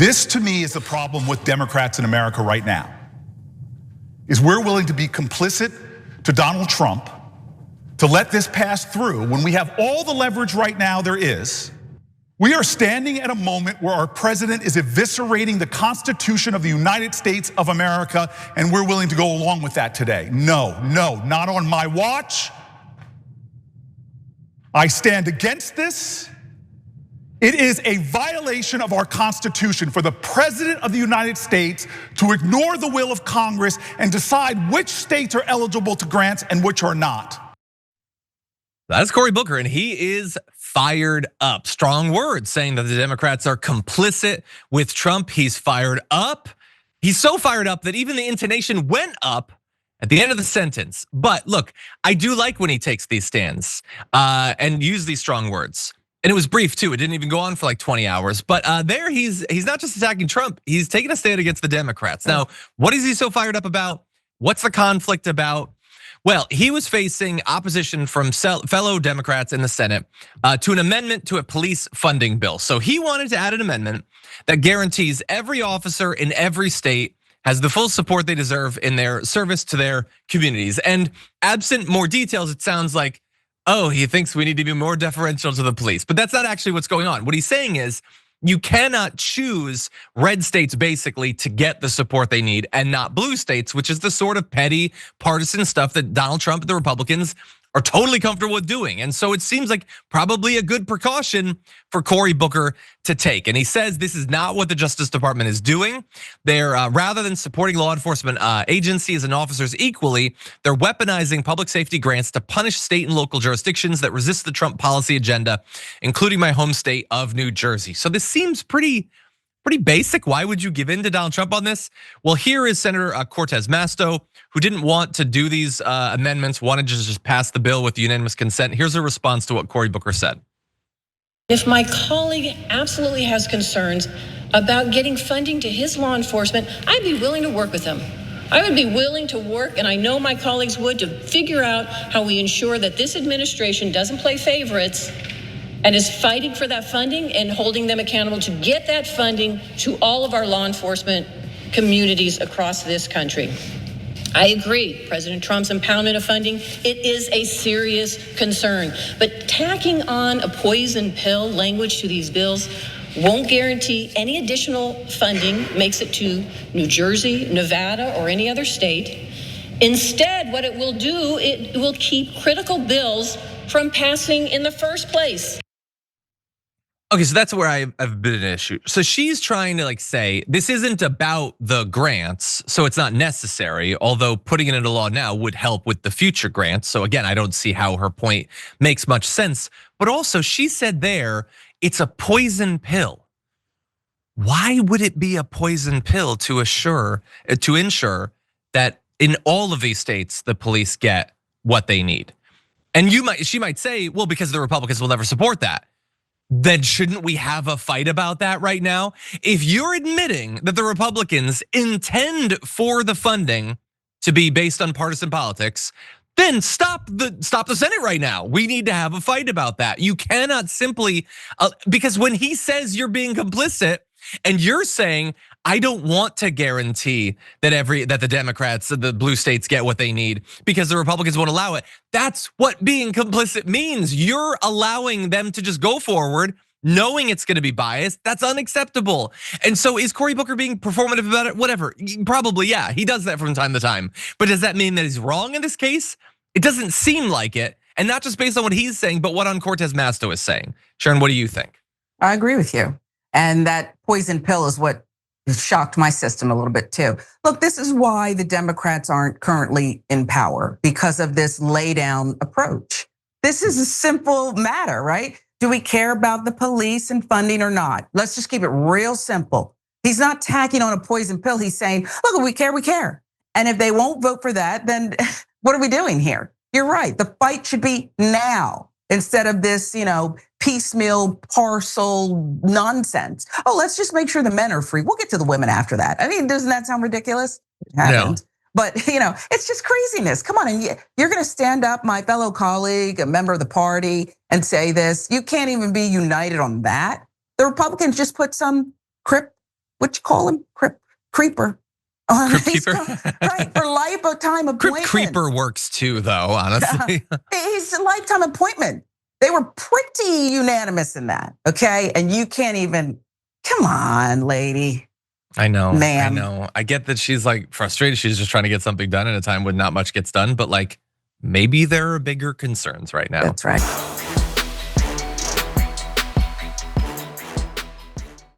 This to me is the problem with Democrats in America right now, is we're willing to be complicit to Donald Trump to let this pass through when we have all the leverage right now there is. We are standing at a moment where our president is eviscerating the Constitution of the United States of America, and we're willing to go along with that today. No, not on my watch. I stand against this. It is a violation of our Constitution for the President of the United States to ignore the will of Congress and decide which states are eligible to grants and which are not. That's Cory Booker, and he is fired up. Strong words saying that the Democrats are complicit with Trump. He's fired up. He's so fired up that even the intonation went up at the end of the sentence. But look, I do like when he takes these stands and use these strong words. And it was brief too. It didn't even go on for like 20 hours. But there he's not just attacking Trump, he's taking a stand against the Democrats. Now, what is he so fired up about? What's the conflict about? Well, he was facing opposition from fellow Democrats in the Senate to an amendment to a police funding bill. So he wanted to add an amendment that guarantees every officer in every state has the full support they deserve in their service to their communities. And absent more details, it sounds like, oh, he thinks we need to be more deferential to the police. But that's not actually what's going on. What he's saying is, you cannot choose red states basically to get the support they need and not blue states, which is the sort of petty partisan stuff that Donald Trump and the Republicans are totally comfortable with doing. And so it seems like probably a good precaution for Cory Booker to take. And he says this is not what the Justice Department is doing. They're rather than supporting law enforcement agencies and officers equally, they're weaponizing public safety grants to punish state and local jurisdictions that resist the Trump policy agenda, including my home state of New Jersey. So this seems pretty basic. Why would you give in to Donald Trump on this? Well, here is Senator Cortez Masto, who didn't want to do these amendments, wanted to just pass the bill with unanimous consent. Here's a response to what Cory Booker said. If my colleague absolutely has concerns about getting funding to his law enforcement, I'd be willing to work with him. I would be willing to work, and I know my colleagues would, to figure out how we ensure that this administration doesn't play favorites and is fighting for that funding and holding them accountable to get that funding to all of our law enforcement communities across this country. I agree, President Trump's impoundment of funding, it is a serious concern. But tacking on a poison pill language to these bills won't guarantee any additional funding makes it to New Jersey, Nevada, or any other state. Instead, what it will do, it will keep critical bills from passing in the first place. Okay, so that's where I've been an issue. So she's trying to say, this isn't about the grants, so it's not necessary, although putting it into law now would help with the future grants. So again, I don't see how her point makes much sense. But also she said there, it's a poison pill. Why would it be a poison pill to ensure that in all of these states, the police get what they need? And she might say, well, because the Republicans will never support that. Then shouldn't we have a fight about that right now? If you're admitting that the Republicans intend for the funding to be based on partisan politics, then stop the Senate right now. We need to have a fight about that. You cannot simply, because when he says you're being complicit and you're saying, I don't want to guarantee that the Democrats, the blue states get what they need because the Republicans won't allow it. That's what being complicit means. You're allowing them to just go forward knowing it's gonna be biased. That's unacceptable. And so is Cory Booker being performative about it? Whatever, probably, yeah, he does that from time to time. But does that mean that he's wrong in this case? It doesn't seem like it. And not just based on what he's saying, but what Cortez Masto is saying. Sharon, what do you think? I agree with you. And that poison pill is what shocked my system a little bit too. Look, this is why the Democrats aren't currently in power, because of this lay down approach. This is a simple matter, right? Do we care about the police and funding or not? Let's just keep it real simple. He's not tacking on a poison pill. He's saying, look, we care, we care. And if they won't vote for that, then what are we doing here? You're right, the fight should be now instead of this, piecemeal parcel nonsense. Oh, let's just make sure the men are free. We'll get to the women after that. I mean, doesn't that sound ridiculous? It happened. No. But it's just craziness. Come on, and you're gonna stand up, my fellow colleague, a member of the party, and say this. You can't even be united on that. The Republicans just put some crip what you call him? Creeper. Crypt keeper? Right, for lifetime appointment. Crypt creeper works too, though, honestly. He's a lifetime appointment. They were pretty unanimous in that, okay? And you can't even, come on, lady. I know, ma'am. I know. I get that she's like frustrated. She's just trying to get something done at a time when not much gets done, but like maybe there are bigger concerns right now. That's right.